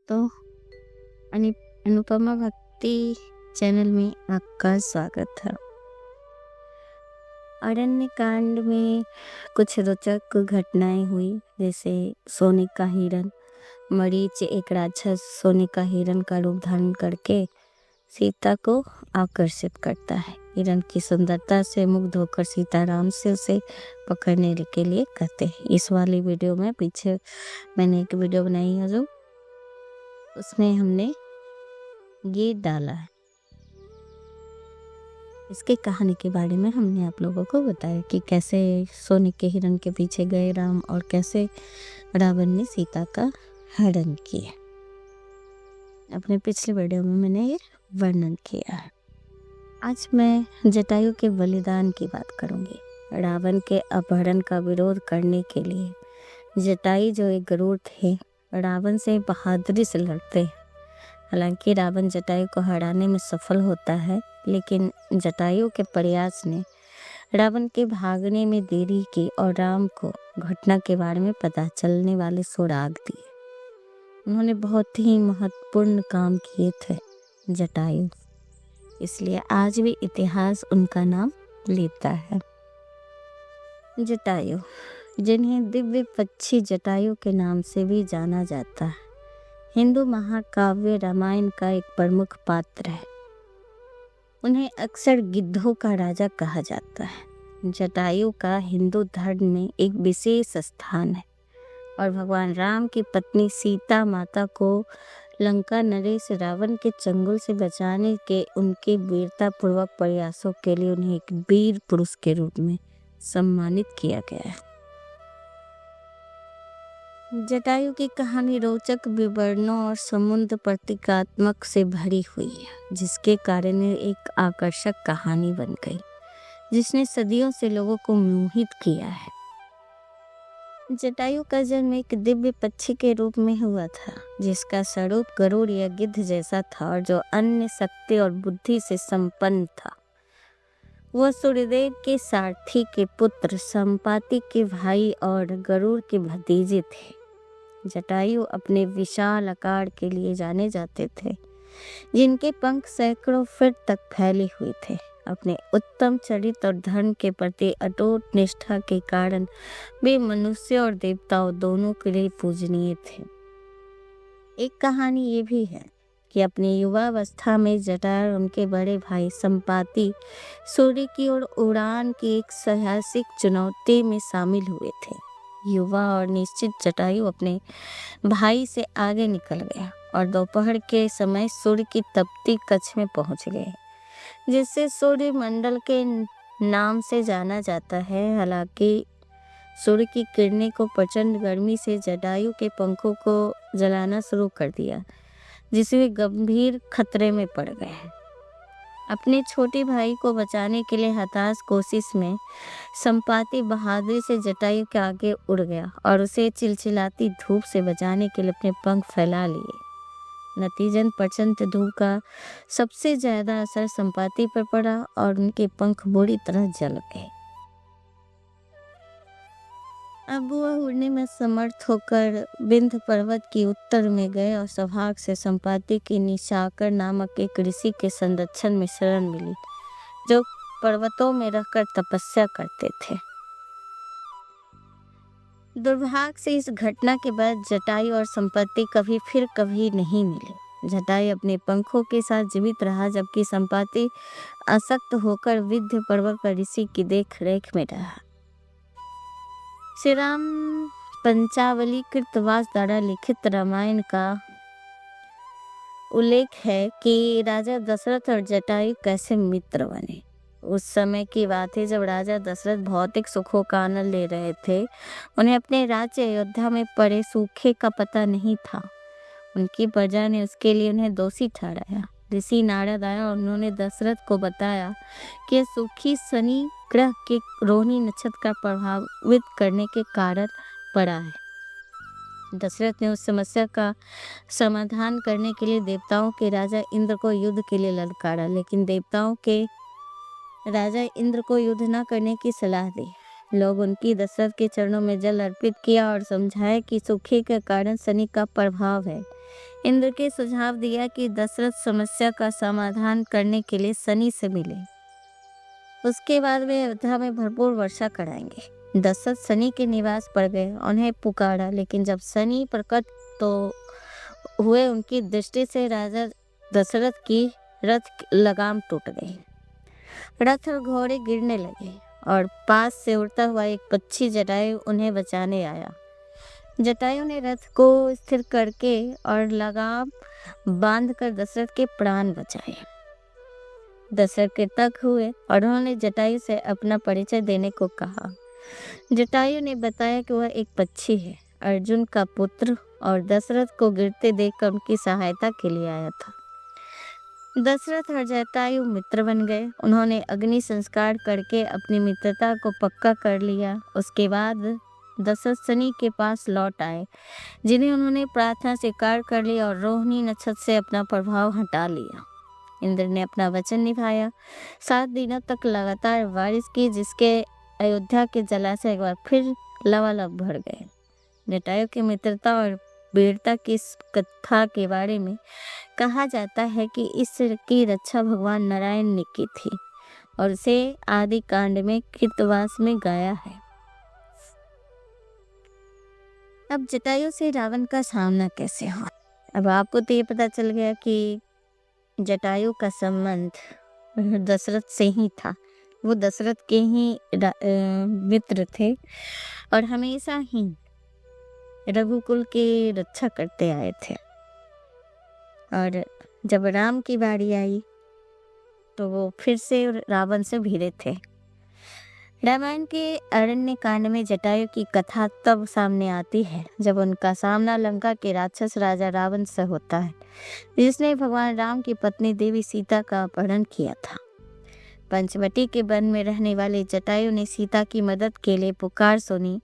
दोस्तों, अनुपमा भक्ति चैनल में आपका स्वागत है। अरण्य कांड में कुछ रोचक घटनाएं हुई, जैसे सोने का हिरण। मरीच एक राक्षस सोने का हिरण का रूप धारण करके सीता को आकर्षित करता है। हिरण की सुंदरता से मुग्ध होकर सीताराम से उसे पकड़ने के लिए कहते हैं। इस वाली वीडियो में पीछे मैंने एक वीडियो बनाई है, जो उसमें हमने ये डाला है। इसके कहानी के बारे में हमने आप लोगों को बताया कि कैसे सोने के हिरण के पीछे गए राम और कैसे रावण ने सीता का हरण किया। अपने पिछले वीडियो में मैंने ये वर्णन किया है। आज मैं जटायु के बलिदान की बात करूंगी। रावण के अपहरण का विरोध करने के लिए जटायु जो एक गरुड़ थे, रावण से बहादुरी से लड़ते। हालांकि रावण जटायु को हराने में सफल होता है, लेकिन जटायु के प्रयास ने रावण के भागने में देरी की और राम को घटना के बारे में पता चलने वाले सुराग दिए। उन्होंने बहुत ही महत्वपूर्ण काम किए थे जटायु, इसलिए आज भी इतिहास उनका नाम लेता है। जटायु, जिन्हें दिव्य पक्षी जटायु के नाम से भी जाना जाता है, हिंदू महाकाव्य रामायण का एक प्रमुख पात्र है। उन्हें अक्सर गिद्धों का राजा कहा जाता है। जटायु का हिंदू धर्म में एक विशेष स्थान है और भगवान राम की पत्नी सीता माता को लंका नरेश रावण के चंगुल से बचाने के उनके वीरता पूर्वक प्रयासों के लिए उन्हें एक वीर पुरुष के रूप में सम्मानित किया गया है। जटायु की कहानी रोचक विवरणों और समुद्र प्रतीकात्मक से भरी हुई है, जिसके कारण एक आकर्षक कहानी बन गई, जिसने सदियों से लोगों को मोहित किया है। जटायु का जन्म एक दिव्य पक्षी के रूप में हुआ था, जिसका स्वरूप गरुड़ या गिद्ध जैसा था और जो अन्य शक्ति और बुद्धि से संपन्न था। वह सूर्यदेव के सारथी के पुत्र, संपाति के भाई और गरुड़ के भतीजे थे। जटायु अपने विशाल आकार के लिए जाने जाते थे, जिनके पंख सैकड़ों फीट तक फैले हुए थे। अपने उत्तम चरित्र और धर्म के प्रति अटूट निष्ठा के कारण वे मनुष्य और देवताओं दोनों के लिए पूजनीय थे। एक कहानी ये भी है कि अपनी युवावस्था में जटायु और उनके बड़े भाई संपाति सूर्य की ओर उड़ान की एक साहसिक चुनौती में शामिल हुए थे। युवा और निश्चित जटायु अपने भाई से आगे निकल गया और दोपहर के समय सूर्य की तपती कक्ष में पहुंच गए, जिसे सूर्य मंडल के नाम से जाना जाता है। हालांकि सूर्य की किरणें को प्रचंड गर्मी से जटायु के पंखों को जलाना शुरू कर दिया, जिससे वे गंभीर खतरे में पड़ गए। अपने छोटे भाई को बचाने के लिए हताश कोशिश में संपाति बहादुरी से जटायु के आगे उड़ गया और उसे चिलचिलाती धूप से बचाने के लिए अपने पंख फैला लिए। नतीजन प्रचंड धूप का सबसे ज्यादा असर संपाति पर पड़ा और उनके पंख बुरी तरह जल गए। अब वह उड़ने में समर्थ होकर विंध्य पर्वत की उत्तर में गए और सौभाग्य से संपाति की निशाकर नामक एक ऋषि के संरक्षण में शरण मिली, जो पर्वतों में रहकर तपस्या करते थे। दुर्भाग्य से इस घटना के बाद जटायु और संपाति कभी नहीं मिले। जटायु अपने पंखों के साथ जीवित रहा, जबकि संपाति आसक्त होकर विंध्य पर्वत पर ऋषि की देख रेख में रहा। श्री राम पंचावली कृतवास द्वारा लिखित रामायण का उल्लेख है कि राजा दशरथ और जटायु कैसे मित्र बने। उस समय की बात है जब राजा दशरथ भौतिक सुखों का आनंद ले रहे थे। उन्हें अपने राज्य अयोध्या में पड़े सूखे का पता नहीं था। उनकी प्रजा ने उसके लिए उन्हें दोषी ठहराया। ऋषि नारद आया और उन्होंने दशरथ को बताया कि सूखी शनि ग्रह के रोहिणी नक्षत्र का प्रभावित करने के कारण पड़ा है। दशरथ ने उस समस्या का समाधान करने के लिए देवताओं के राजा इंद्र को युद्ध के लिए ललकारा, लेकिन देवताओं के राजा इंद्र को युद्ध न करने की सलाह दी। लोग उनकी दशरथ के चरणों में जल अर्पित किया और समझाया कि सूखे के कारण शनि का प्रभाव है, इंद्र के सुझाव दिया कि दशरथ समस्या का समाधान करने के लिए शनि से मिले। उसके बाद वे अयोध्या में भरपूर वर्षा कराएंगे। दशरथ शनि के निवास पर गए, उन्हें पुकारा, लेकिन जब शनि प्रकट तो हुए, उनकी दृष्टि से राजा दशरथ की रथ लगाम टूट गई। रथ और घोड़े गिरने लगे और पास से उड़ता हुआ एक पक्षी जटायु उन्हें बचाने आया। जटायु ने रथ को स्थिर करके और लगाम बांधकर दशरथ के प्राण बचाए। दशरथ कृतज्ञ हुए और उन्होंने जटायु से अपना परिचय देने को कहा। जटायु ने बताया कि वह एक पक्षी है, अर्जुन का पुत्र, और दशरथ को गिरते देखकर उनकी सहायता के लिए आया था। दशरथ और जटायु मित्र बन गए। उन्होंने अग्नि संस्कार करके अपनी मित्रता को पक्का कर लिया। उसके बाद दशरथ शनि के पास लौट आए, जिन्हें उन्होंने प्रार्थना स्वीकार कर ली और रोहिणी नक्षत्र से अपना प्रभाव हटा लिया। इंद्र ने अपना वचन निभाया। 7 दिनों तक लगातार बारिश की, जिसके अयोध्या के जलाशय एक बार फिर लबालब भर गए। जटायु की मित्रता और वीरता की इस कथा के बारे में कहा जाता है कि इस की रक्षा भगवान नारायण ने की थी और इसे आदि कांड में कृतवास में गाया है। अब जटायु से रावण का सामना कैसे हुआ? अब आपको तो ये पता चल गया कि जटायु का संबंध दशरथ से ही था। वो दशरथ के ही मित्र थे और हमेशा ही रघुकुल की रक्षा करते आए थे। और जब राम की बारी आई तो वो फिर से रावण से भिड़े थे। रामायण के अरण्य कांड में जटायु की कथा तब सामने आती है जब उनका सामना लंका के राक्षस राजा रावण से होता है, जिसने भगवान राम की पत्नी देवी सीता का अपहरण किया था। पंचवटी के वन में रहने वाले जटायु ने सीता की मदद के लिए पुकार सुनी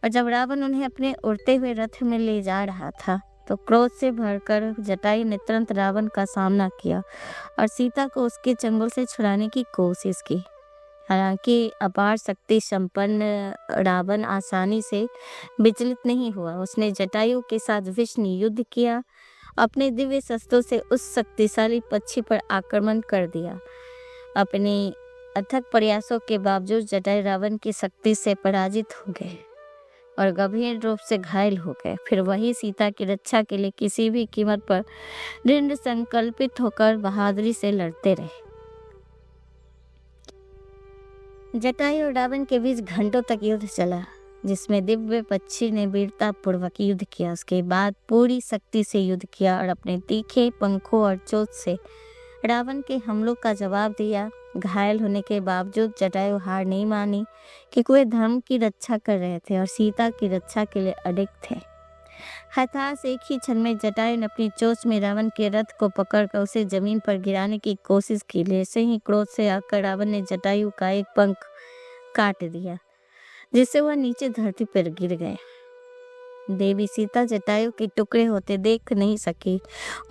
और जब रावण उन्हें अपने उड़ते हुए रथ में ले जा रहा था तो क्रोध से भरकर जटायु ने तुरंत रावण का सामना किया और सीता को उसके चंगुल से छुड़ाने की कोशिश की। हालांकि अपार शक्ति संपन्न रावण आसानी से विचलित नहीं हुआ। उसने जटायु के साथ भीषण युद्ध किया, अपने दिव्य शस्त्रों से उस शक्तिशाली पक्षी पर आक्रमण कर दिया। अपने अथक प्रयासों के बावजूद जटायु रावण की शक्ति से पराजित हो गए और गंभीर रूप से घायल हो गए। फिर वही सीता की रक्षा के लिए किसी भी कीमत पर दृढ़ संकल्पित होकर बहादुरी से लड़ते रहे। जटायु और रावण के बीच घंटों तक युद्ध चला, जिसमें दिव्य पक्षी ने वीरता पूर्वक युद्ध किया। उसके बाद पूरी शक्ति से युद्ध किया और अपने तीखे पंखों और चोंच से रावण के हमलों का जवाब दिया। घायल होने के बावजूद जटायु हार नहीं मानी, क्योंकि वे धर्म की रक्षा कर रहे थे और सीता की रक्षा के लिए अडिग थे। हताश एक ही क्षण में जटायु ने अपनी चोंच में रावण के रथ को पकड़कर उसे जमीन पर गिराने की कोशिश की। जैसे ही क्रोध से आकर रावण ने जटायु का एक पंख काट दिया, जिससे वह नीचे धरती पर गिर गए। देवी सीता जटायु के टुकड़े होते देख नहीं सकी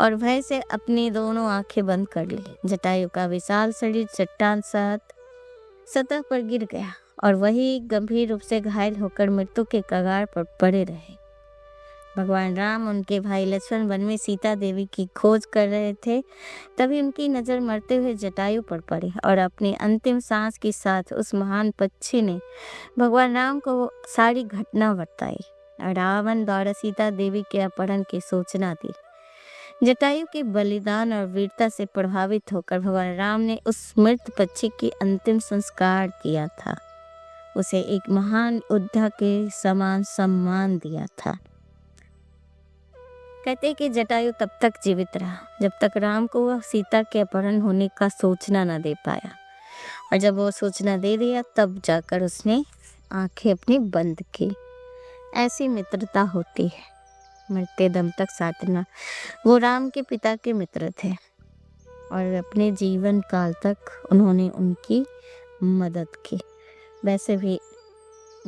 और भय से अपनी दोनों आंखें बंद कर ली। जटायु का विशाल शरीर चट्टान सतह पर गिर गया और वही गंभीर रूप से घायल होकर मृत्यु के कगार पर पड़े रहे। भगवान राम उनके भाई लक्ष्मण वन में सीता देवी की खोज कर रहे थे। तभी उनकी नजर मरते हुए जटायु पर पड़ी और अपनी अंतिम सांस के साथ उस महान पक्षी ने भगवान राम को सारी घटना बताई। रावण द्वारा सीता देवी के अपहरण की सूचना दी। जटायु के बलिदान और वीरता से प्रभावित होकर भगवान राम ने उस मृत पक्षी की अंतिम संस्कार किया था। उसे एक महान योद्धा के समान सम्मान दिया था। कहते कि जटायु तब तक जीवित रहा जब तक राम को वह सीता के अपहरण होने का सूचना न दे पाया, और जब वो सूचना दे दिया तब जाकर उसने आंखें अपनी बंद की। ऐसी मित्रता होती है, मरते दम तक साथ रहना। वो राम के पिता के मित्र थे और अपने जीवन काल तक उन्होंने उनकी मदद की। वैसे भी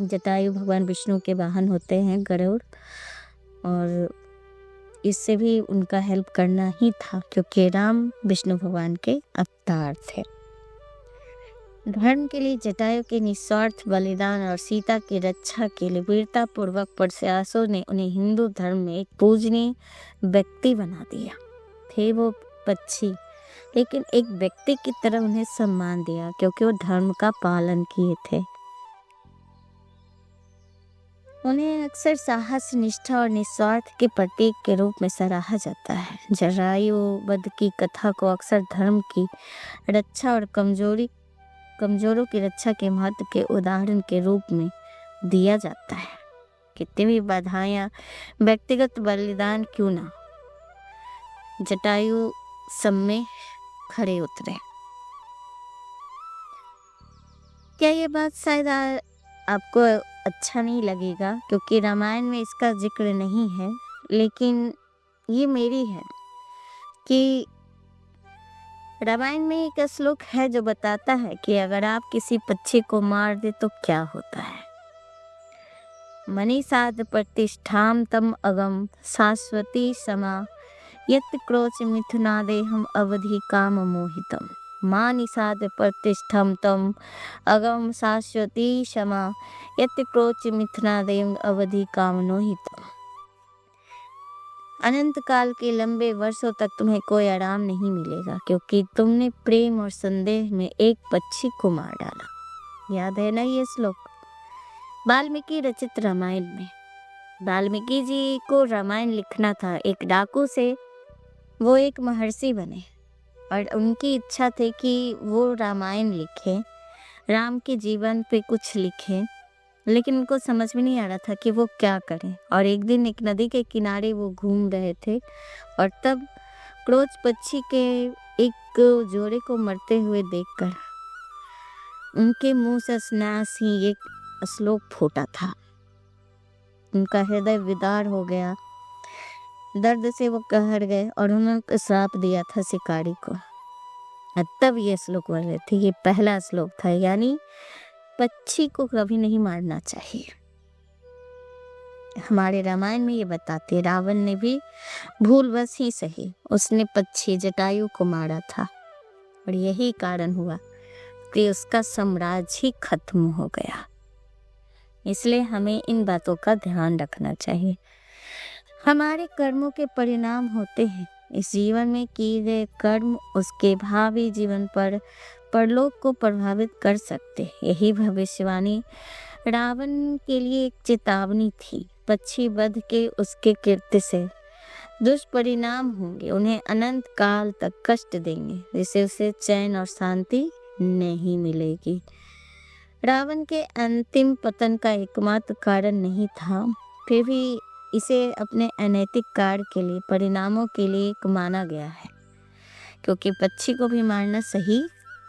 जटायु भगवान विष्णु के वाहन होते हैं गरुड़, और इससे भी उनका हेल्प करना ही था क्योंकि राम विष्णु भगवान के अवतार थे। धर्म के लिए जटायु के निस्वार्थ बलिदान और सीता की रक्षा के लिए वीरता पूर्वक प्रयासों ने उन्हें हिंदू धर्म में एक पूजनीय व्यक्ति बना दिया। थे वो पक्षी, लेकिन एक व्यक्ति की तरह उन्हें सम्मान दिया क्योंकि वो धर्म का पालन किए थे। उन्हें अक्सर साहस, निष्ठा और निस्वार्थ के प्रतीक के रूप में सराहा जाता है। जटायु वध की कथा को अक्सर धर्म की रक्षा और कमजोरों की रक्षा के महत्व के उदाहरण के रूप में दिया जाता है। कितनी भी बाधाएं, व्यक्तिगत बलिदान क्यों ना, जटायु सब में खड़े उतरे। क्या ये बात शायद आपको अच्छा नहीं लगेगा क्योंकि रामायण में इसका जिक्र नहीं है, लेकिन ये मेरी है कि रामायण में एक श्लोक है जो बताता है कि अगर आप किसी पक्षी को मार दे तो क्या होता है। मनीषाद प्रतिष्ठाम तम अगम शाश्वती समा यत् क्रोच मिथुनादेहम अवधि काम मोहितम। मानिषाद प्रतिष्ठम तम अगम शाश्वती क्षमा यत् क्रोच मिथुनादेहम अवधि काम मोहितम। अनंत काल के लंबे वर्षों तक तुम्हें कोई आराम नहीं मिलेगा क्योंकि तुमने प्रेम और संदेह में एक पक्षी को मार डाला। याद है ना ये श्लोक? वाल्मीकि रचित रामायण में वाल्मीकि जी को रामायण लिखना था। एक डाकू से वो एक महर्षि बने और उनकी इच्छा थी कि वो रामायण लिखे, राम के जीवन पे कुछ लिखे, लेकिन उनको समझ में नहीं आ रहा था कि वो क्या करें। और एक दिन एक नदी के किनारे वो घूम रहे थे और तब क्रोच पक्षी के एक जोड़े को मरते हुए देखकर उनके मुंह से स्नास ही एक श्लोक फूटा था। उनका हृदय विदार हो गया, दर्द से वो कहर गए और उन्होंने श्राप दिया था शिकारी को। तब ये श्लोक बोले थे, ये पहला श्लोक था, यानी पक्षी को कभी नहीं मारना चाहिए। हमारे रामायण में ये बताते, रावण ने भी भूलवश ही सही उसने पक्षी जटायु को मारा था और यही कारण हुआ कि उसका साम्राज्य ही खत्म हो गया। इसलिए हमें इन बातों का ध्यान रखना चाहिए। हमारे कर्मों के परिणाम होते हैं। इस जीवन में किए गए कर्म उसके भावी जीवन पर परलोक को प्रभावित कर सकते। यही भविष्यवाणी रावण के लिए एक चेतावनी थी। पक्षी वध के उसके कृत्य से दुष्परिणाम होंगे, उन्हें अनंत काल तक कष्ट देंगे, जिससे उसे चैन और शांति नहीं मिलेगी। रावण के अंतिम पतन का एकमात्र कारण नहीं था, फिर भी इसे अपने अनैतिक कार्य के लिए, परिणामों के लिए एक माना गया है, क्योंकि पक्षी को भी मारना सही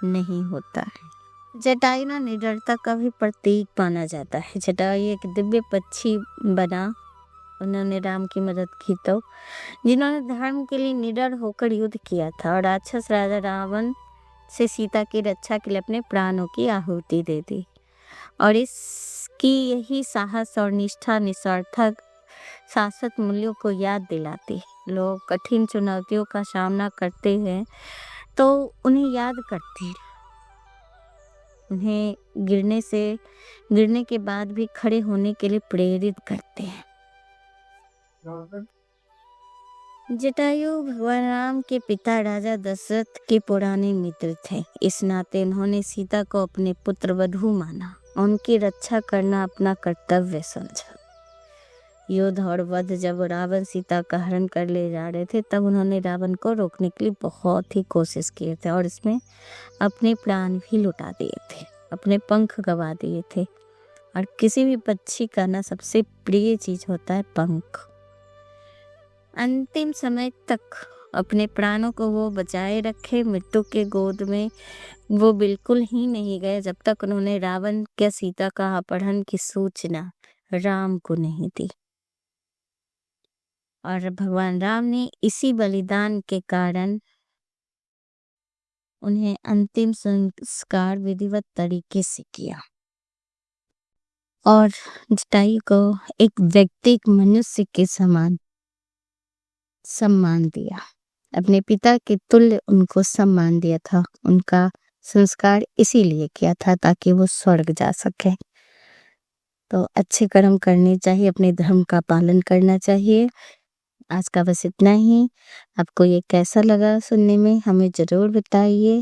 नहीं होता है। जटायु ना निडरता का भी प्रतीक माना जाता है। जटायु एक दिव्य पक्षी बना, उन्होंने राम की मदद की, तो जिन्होंने धर्म के लिए निडर होकर युद्ध किया था और राक्षस राजा रावण से सीता की रक्षा के लिए अपने प्राणों की आहुति दे दी। और इसकी यही साहस और निष्ठा निस्वार्थक शाश्वत मूल्यों को याद दिलाती। लोग कठिन चुनौतियों का सामना करते हैं तो उन्हें याद करती, उन्हें गिरने के बाद भी खड़े होने के लिए प्रेरित करते हैं। जटायु भगवान राम के पिता राजा दशरथ के पुराने मित्र थे। इस नाते उन्होंने सीता को अपने पुत्र वधू माना, उनकी रक्षा करना अपना कर्तव्य समझा। युद्ध और वध जब रावण सीता का हरण कर ले जा रहे थे, तब उन्होंने रावण को रोकने के लिए बहुत ही कोशिश किए थे और इसमें अपने प्राण भी लुटा दिए थे, अपने पंख गवा दिए थे। और किसी भी पक्षी का ना सबसे प्रिय चीज होता है पंख। अंतिम समय तक अपने प्राणों को वो बचाए रखे। मृत्यु के गोद में वो बिल्कुल ही नहीं गए जब तक उन्होंने रावण के सीता का अपहरण की सूचना राम को नहीं दी। और भगवान राम ने इसी बलिदान के कारण उन्हें अंतिम संस्कार विधिवत तरीके से किया और जटायु को एक व्यक्ति, एक मनुष्य के समान सम्मान दिया। अपने पिता के तुल्य उनको सम्मान दिया था, उनका संस्कार इसीलिए किया था ताकि वो स्वर्ग जा सके। तो अच्छे कर्म करने चाहिए, अपने धर्म का पालन करना चाहिए। आज का बस इतना ही। आपको ये कैसा लगा सुनने में हमें ज़रूर बताइए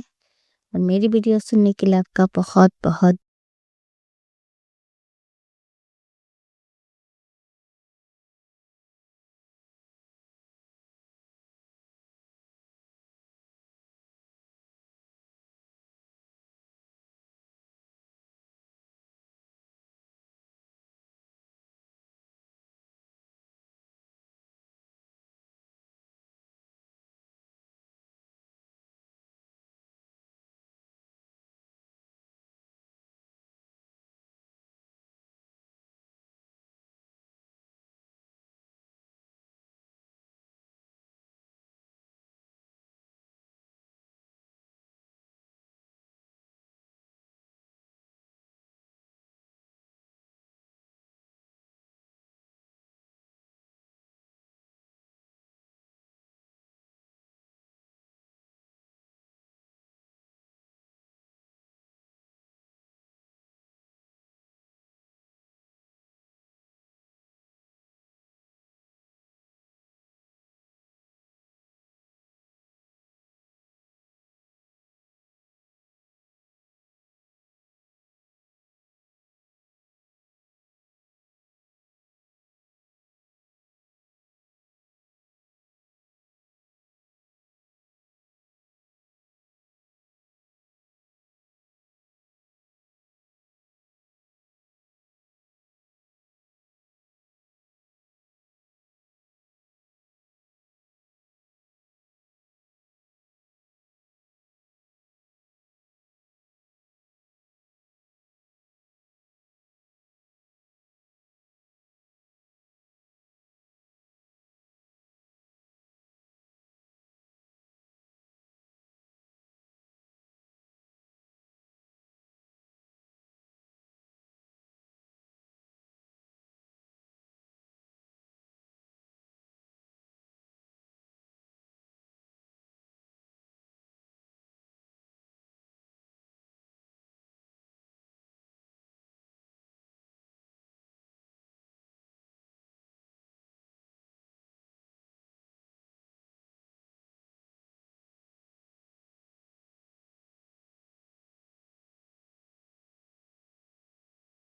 और मेरी वीडियो सुनने के लिए आपका बहुत बहुत